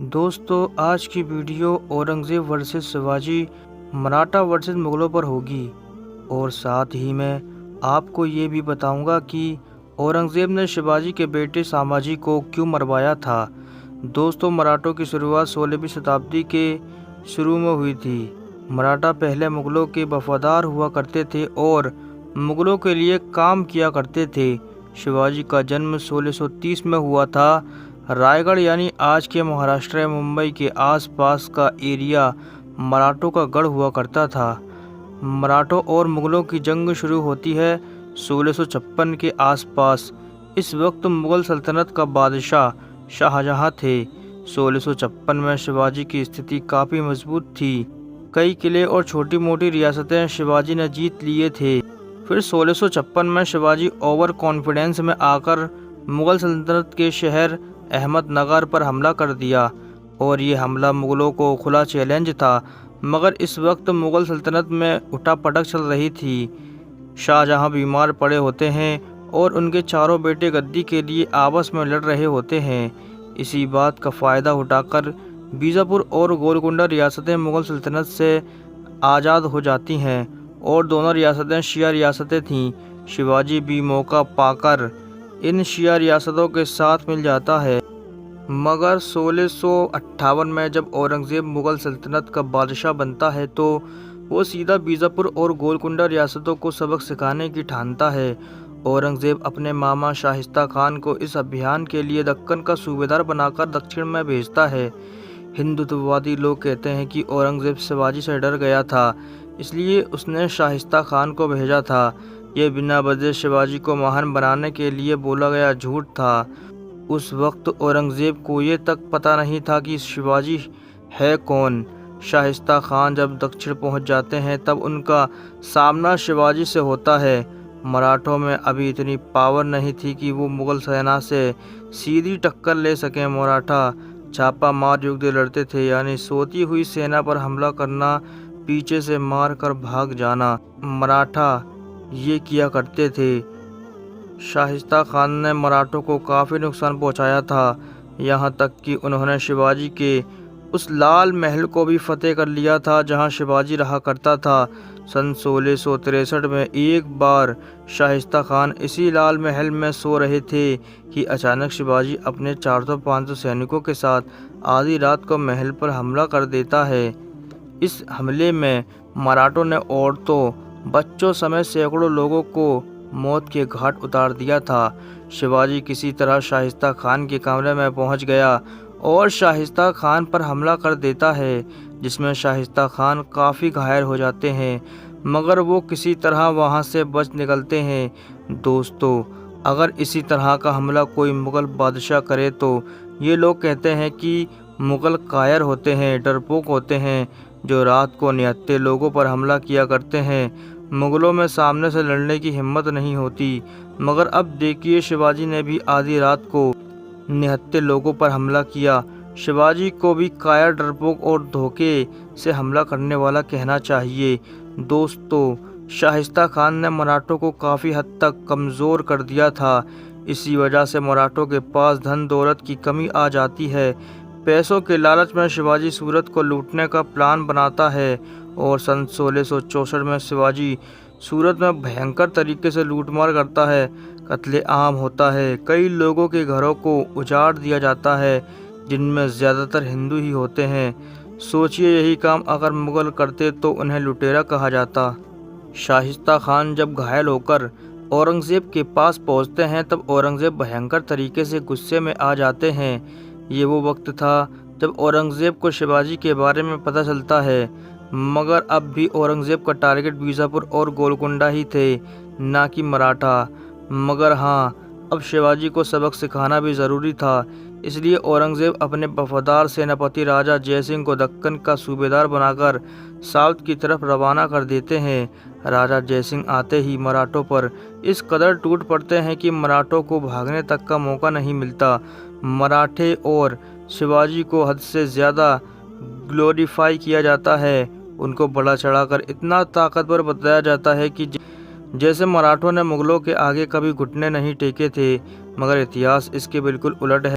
दोस्तों, आज की video Aurangzeb versus Shivaji, Maratha versus मुग़लों पर होगी और साथ ही मैं आपको ये भी बताऊंगा कि औरंगज़ेब ने शिवाजी के बेटे संभाजी को क्यों मरवाया था। दोस्तों, मराठों की शुरुआत 16वीं शताब्दी के शुरू में हुई थी। मराठा पहले मुग़लों के वफादार हुआ करते थे और मुग़लों के लिए काम किया करते थे। शिवाजी का जन्म 1630 में हुआ था। रायगढ़ यानी आज के महाराष्ट्र या मुंबई के आसपास का एरिया मराठों का गढ़ हुआ करता था। मराठों और मुग़लों की जंग शुरू होती है 1656 के आसपास। इस वक्त मुग़ल सल्तनत का बादशाह शाहजहां थे। 1656 में शिवाजी की स्थिति काफ़ी मजबूत थी। कई किले और छोटी मोटी रियासतें शिवाजी ने जीत लिए थे। फिर 1656 में शिवाजी ओवर कॉन्फिडेंस में आकर मुग़ल सल्तनत के शहर अहमदनगर पर हमला कर दिया और ये हमला मुग़लों को खुला चैलेंज था। मगर इस वक्त मुग़ल सल्तनत में उठापटक चल रही थी। शाहजहां बीमार पड़े होते हैं और उनके चारों बेटे गद्दी के लिए आपस में लड़ रहे होते हैं। इसी बात का फ़ायदा उठाकर बीजापुर और गोलकुंडा रियासतें मुग़ल सल्तनत से आज़ाद हो जाती हैं और दोनों रियासतें शिया रियासतें थीं। शिवाजी भी मौका पाकर इन शिया रियासतों के साथ मिल जाता है। मगर 1658 में जब औरंगज़ेब मुग़ल सल्तनत का बादशाह बनता है तो वो सीधा बीजापुर और गोलकुंडा रियासतों को सबक सिखाने की ठानता है। औरंगज़ेब अपने मामा शाहिस्ता खान को इस अभियान के लिए दक्कन का सूबेदार बनाकर दक्षिण में भेजता है। हिंदुत्ववादी लोग कहते हैं कि औरंगज़ेब शिवाजी से डर गया था, इसलिए उसने शाहिस्ता खान को भेजा था। यह बिना वजह शिवाजी को महान बनाने के लिए बोला गया झूठ था। उस वक्त औरंगज़ेब को ये तक पता नहीं था कि शिवाजी है कौन। शाहिस्ता खान जब दक्षिण पहुंच जाते हैं तब उनका सामना शिवाजी से होता है। मराठों में अभी इतनी पावर नहीं थी कि वो मुग़ल सेना से सीधी टक्कर ले सकें। मराठा छापा मार युद्ध लड़ते थे, यानी सोती हुई सेना पर हमला करना, पीछे से मार कर भाग जाना। मराठा ये किया करते थे। शाहिस्ता खान ने मराठों को काफ़ी नुकसान पहुंचाया था, यहाँ तक कि उन्होंने शिवाजी के उस लाल महल को भी फतेह कर लिया था जहां शिवाजी रहा करता था। सन 1663 में एक बार शाहिस्ता खान इसी लाल महल में सो रहे थे कि अचानक शिवाजी अपने 400-500 सैनिकों के साथ आधी रात को महल पर हमला कर देता है। इस हमले में मराठों ने औरतों, बच्चों समेत सैकड़ों लोगों को मौत के घाट उतार दिया था। शिवाजी किसी तरह शाहिस्ता खान के कमरे में पहुंच गया और शाहिस्ता खान पर हमला कर देता है, जिसमें शाहिस्ता खान काफ़ी घायल हो जाते हैं, मगर वो किसी तरह वहां से बच निकलते हैं। दोस्तों, अगर इसी तरह का हमला कोई मुग़ल बादशाह करे तो ये लोग कहते हैं कि मुग़ल कायर होते हैं, डरपोक होते हैं, जो रात को निहत्थे लोगों पर हमला किया करते हैं। मुग़लों में सामने से लड़ने की हिम्मत नहीं होती। मगर अब देखिए, शिवाजी ने भी आधी रात को निहत्थे लोगों पर हमला किया। शिवाजी को भी कायर, डरपोक और धोखे से हमला करने वाला कहना चाहिए। दोस्तों, शाहिस्ता खान ने मराठों को काफ़ी हद तक कमज़ोर कर दिया था। इसी वजह से मराठों के पास धन दौलत की कमी आ जाती है। पैसों के लालच में शिवाजी सूरत को लूटने का प्लान बनाता है और सन 1664 में शिवाजी सूरत में भयंकर तरीके से लूटमार करता है। कत्ले आम होता है, कई लोगों के घरों को उजाड़ दिया जाता है, जिनमें ज़्यादातर हिंदू ही होते हैं। सोचिए, यही काम अगर मुग़ल करते तो उन्हें लुटेरा कहा जाता। शाहिस्ता खान जब घायल होकर औरंगज़ेब के पास पहुंचते हैं तब औरंगज़ेब भयंकर तरीके से गुस्से में आ जाते हैं। ये वो वक्त था जब औरंगज़ेब को शिवाजी के बारे में पता चलता है, मगर अब भी औरंगज़ेब का टारगेट बीजापुर और गोलकुंडा ही थे, ना कि मराठा। मगर हाँ, अब शिवाजी को सबक सिखाना भी ज़रूरी था, इसलिए औरंगज़ेब अपने वफादार सेनापति राजा जयसिंह को दक्कन का सूबेदार बनाकर साउथ की तरफ रवाना कर देते हैं। राजा जयसिंह आते ही मराठों पर इस कदर टूट पड़ते हैं कि मराठों को भागने तक का मौका नहीं मिलता। मराठे और शिवाजी को हद से ज़्यादा ग्लोरीफाई किया जाता है। उनको बढ़ा चढ़ाकर इतना ताकतवर बताया जाता है कि जैसे मराठों ने मुग़लों के आगे कभी घुटने नहीं टेके थे। मगर इतिहास इसके बिल्कुल उलट है।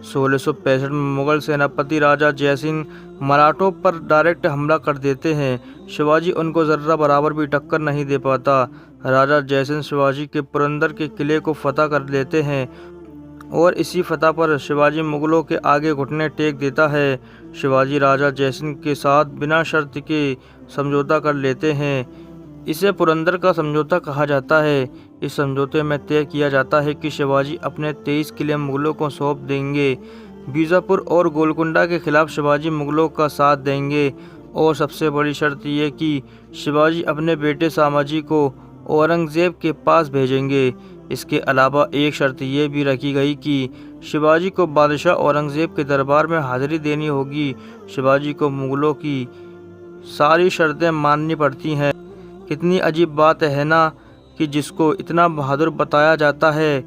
1665 में मुगल सेनापति राजा जयसिंह मराठों पर डायरेक्ट हमला कर देते हैं। शिवाजी उनको ज़र्रा बराबर भी टक्कर नहीं दे पाता। राजा जयसिंह शिवाजी के पुरंदर के किले को फतह कर लेते हैं और इसी फतह पर शिवाजी मुगलों के आगे घुटने टेक देता है। शिवाजी राजा जयसिंह के साथ बिना शर्त के समझौता कर लेते हैं। इसे पुरंदर का समझौता कहा जाता है। इस समझौते में तय किया जाता है कि शिवाजी अपने 23 किले मुगलों को सौंप देंगे। बीजापुर और गोलकुंडा के खिलाफ शिवाजी मुगलों का साथ देंगे और सबसे बड़ी शर्त यह कि शिवाजी अपने बेटे संभाजी को औरंगजेब के पास भेजेंगे। इसके अलावा एक शर्त यह भी रखी गई कि शिवाजी को बादशाह औरंगजेब के दरबार में हाजिरी देनी होगी। शिवाजी को मुगलों की सारी शर्तें माननी पड़ती हैं। कितनी अजीब बात है ना कि जिसको इतना बहादुर बताया जाता है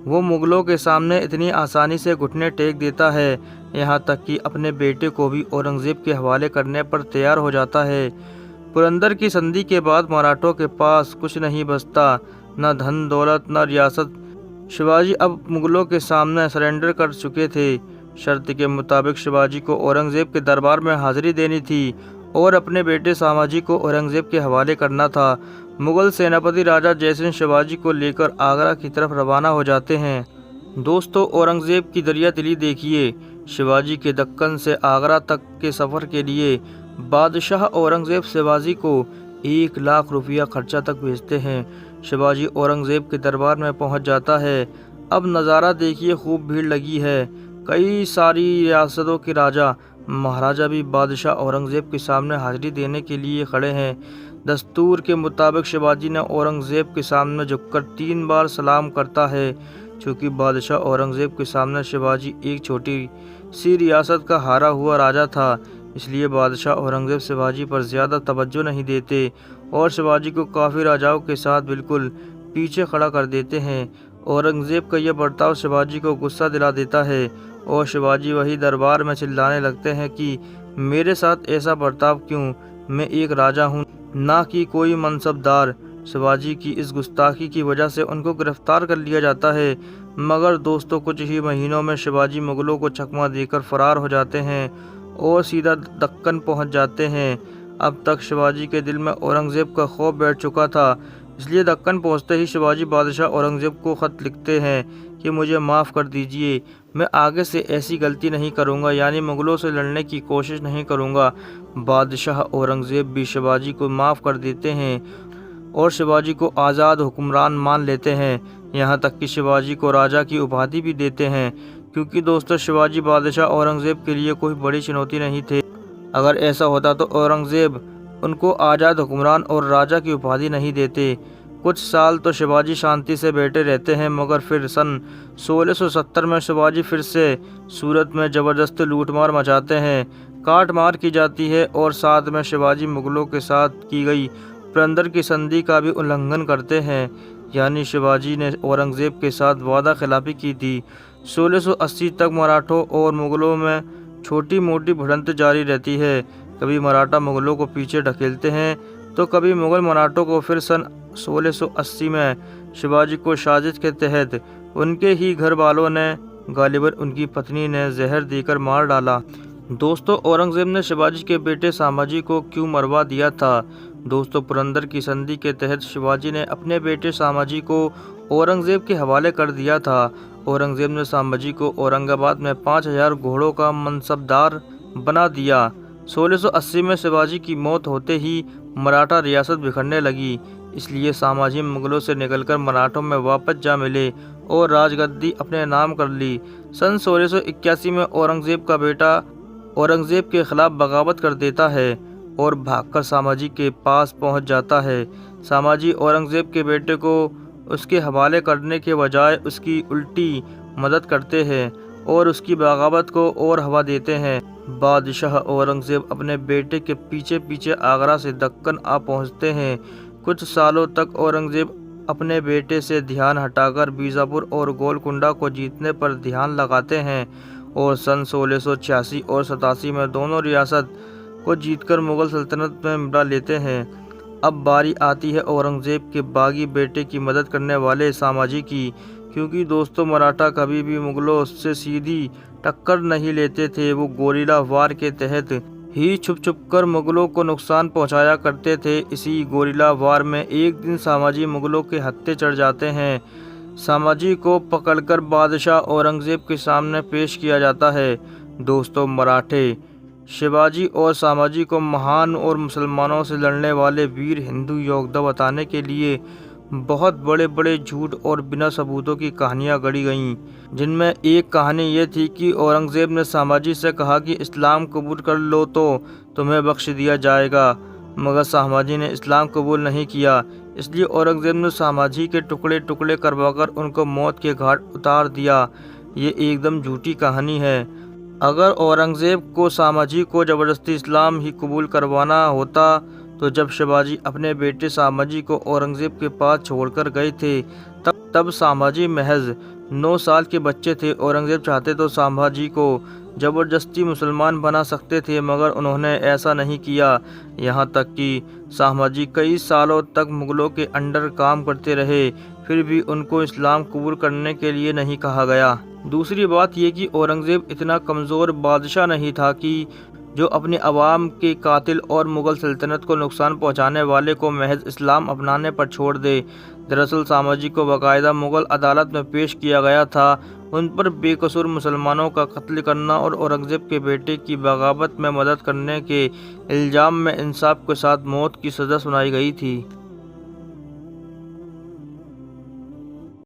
वो मुगलों के सामने इतनी आसानी से घुटने टेक देता है, यहाँ तक कि अपने बेटे को भी औरंगजेब के हवाले करने पर तैयार हो जाता है। पुरंदर की संधि के बाद मराठों के पास कुछ नहीं बचता, न धन दौलत न रियासत। शिवाजी अब मुगलों के सामने सरेंडर कर चुके थे। शर्त के मुताबिक शिवाजी को औरंगजेब के दरबार में हाजिरी देनी थी और अपने बेटे संभाजी को औरंगजेब के हवाले करना था। मुगल सेनापति राजा जयसिंह शिवाजी को लेकर आगरा की तरफ रवाना हो जाते हैं। दोस्तों, औरंगजेब की दरिया दिली देखिए। शिवाजी के दक्कन से आगरा तक के सफ़र के लिए बादशाह औरंगजेब शिवाजी को 1 लाख रुपया खर्चा तक भेजते हैं। शिवाजी औरंगजेब के दरबार में पहुंच जाता है। अब नज़ारा देखिए, खूब भीड़ लगी है। कई सारी रियासतों के राजा महाराजा भी बादशाह औरंगजेब के सामने हाजिरी देने के लिए खड़े हैं। दस्तूर के मुताबिक शिवाजी ने औरंगजेब के सामने झुककर 3 बार सलाम करता है। चूँकि बादशाह औरंगजेब के सामने शिवाजी एक छोटी सी रियासत का हारा हुआ राजा था, इसलिए बादशाह औरंगजेब शिवाजी पर ज़्यादा तवज्जो नहीं देते और शिवाजी को काफ़ी राजाओं के साथ बिल्कुल पीछे खड़ा कर देते हैं। औरंगजेब का यह बर्ताव शिवाजी को गुस्सा दिला देता है और शिवाजी वही दरबार में चिल्लाने लगते हैं कि मेरे साथ ऐसा बर्ताव क्यों, मैं एक राजा हूँ ना कि कोई मनसबदार। शिवाजी की इस गुस्ताखी की वजह से उनको गिरफ्तार कर लिया जाता है। मगर दोस्तों, कुछ ही महीनों में शिवाजी मुगलों को चकमा देकर फरार हो जाते हैं और सीधा दक्कन पहुंच जाते हैं। अब तक शिवाजी के दिल में औरंगजेब का खौफ बैठ चुका था, इसलिए दक्कन पहुंचते ही शिवाजी बादशाह औरंगजेब को ख़त लिखते हैं कि मुझे माफ़ कर दीजिए, मैं आगे से ऐसी गलती नहीं करूंगा, यानी मुगलों से लड़ने की कोशिश नहीं करूंगा। बादशाह औरंगजेब भी शिवाजी को माफ़ कर देते हैं और शिवाजी को आज़ाद हुक्मरान मान लेते हैं। यहाँ तक कि शिवाजी को राजा की उपाधि भी देते हैं, क्योंकि दोस्तों शिवाजी बादशाह औरंगजेब के लिए कोई बड़ी चुनौती नहीं थे। अगर ऐसा होता तो औरंगजेब उनको आज़ाद हुक्मरान और राजा की उपाधि नहीं देते। कुछ साल तो शिवाजी शांति से बैठे रहते हैं, मगर फिर सन 1670 में शिवाजी फिर से सूरत में ज़बरदस्त लूटमार मचाते हैं। काट मार की जाती है और साथ में शिवाजी मुगलों के साथ की गई पुरंदर की संधि का भी उल्लंघन करते हैं, यानी शिवाजी ने औरंगजेब के साथ वादा खिलाफी की थी। 1680 तक मराठों और मुगलों में छोटी मोटी भिड़ंत जारी रहती है। कभी मराठा मुगलों को पीछे ढकेलते हैं तो कभी मुगल मराठों को। फिर सन 1680 में शिवाजी को साजिश के तहत उनके ही घर वालों ने, गालिबन उनकी पत्नी ने, जहर देकर मार डाला। दोस्तों, औरंगजेब ने शिवाजी के बेटे संभाजी को क्यों मरवा दिया था? दोस्तों, पुरंदर की संधि के तहत शिवाजी ने अपने बेटे संभाजी को औरंगजेब के हवाले कर दिया था। औरंगजेब ने संभाजी को औरंगाबाद में 5000 घोड़ों का मनसबदार बना दिया। 1680 में शिवाजी की मौत होते ही मराठा रियासत बिखरने लगी, इसलिए संभाजी मुगलों से निकलकर मराठों में वापस जा मिले और राजगद्दी अपने नाम कर ली। सन 1681 में औरंगजेब का बेटा औरंगजेब के खिलाफ बगावत कर देता है और भागकर संभाजी के पास पहुंच जाता है। संभाजी औरंगजेब के बेटे को उसके हवाले करने के बजाय उसकी उल्टी मदद करते हैं और उसकी बगावत को और हवा देते हैं। बादशाह औरंगजेब अपने बेटे के पीछे पीछे आगरा से दक्कन आ पहुंचते हैं। कुछ सालों तक औरंगजेब अपने बेटे से ध्यान हटाकर बीजापुर और गोलकुंडा को जीतने पर ध्यान लगाते हैं और सन 1686 और 87 में दोनों रियासत को जीतकर मुगल सल्तनत में मिला लेते हैं। अब बारी आती है औरंगजेब के बागी बेटे की मदद करने वाले संभाजी की, क्योंकि दोस्तों मराठा कभी भी मुगलों से सीधी टक्कर नहीं लेते थे। वो गोरिल्ला वार के तहत ही छुप छुप कर मुगलों को नुकसान पहुंचाया करते थे। इसी गोरिल्ला वार में एक दिन संभाजी मुगलों के हत्थे चढ़ जाते हैं। संभाजी को पकड़कर बादशाह औरंगजेब के सामने पेश किया जाता है। दोस्तों, मराठे शिवाजी और संभाजी को महान और मुसलमानों से लड़ने वाले वीर हिंदू योद्धा बताने के लिए बहुत बड़े बड़े झूठ और बिना सबूतों की कहानियां गढ़ी गईं, जिनमें एक कहानी ये थी कि औरंगजेब ने संभाजी से कहा कि इस्लाम कबूल कर लो तो तुम्हें बख्श दिया जाएगा, मगर संभाजी ने इस्लाम कबूल नहीं किया। इसलिए औरंगजेब ने संभाजी के टुकड़े टुकड़े करवाकर उनको मौत के घाट उतार दिया। ये एकदम झूठी कहानी है। अगर औरंगजेब को संभाजी को ज़बरदस्ती इस्लाम ही कबूल करवाना होता तो जब शिवाजी अपने बेटे संभाजी को औरंगजेब के पास छोड़कर गए थे तब संभाजी महज 9 साल के बच्चे थे। औरंगजेब चाहते तो संभाजी को ज़बरदस्ती मुसलमान बना सकते थे, मगर उन्होंने ऐसा नहीं किया। यहाँ तक कि संभाजी कई सालों तक मुगलों के अंडर काम करते रहे, फिर भी उनको इस्लाम कबूल करने के लिए नहीं कहा गया। दूसरी बात यह कि औरंगजेब इतना कमज़ोर बादशाह नहीं था कि जो अपने अवाम के कातिल और मुग़ल सल्तनत को नुकसान पहुंचाने वाले को महज इस्लाम अपनाने पर छोड़ दे। दरअसल संभाजी को बाकायदा मुग़ल अदालत में पेश किया गया था। उन पर बेकसूर मुसलमानों का कत्ल करना और औरंगजेब के बेटे की बगावत में मदद करने के इल्ज़ाम में इंसाफ के साथ मौत की सज़ा सुनाई गई थी।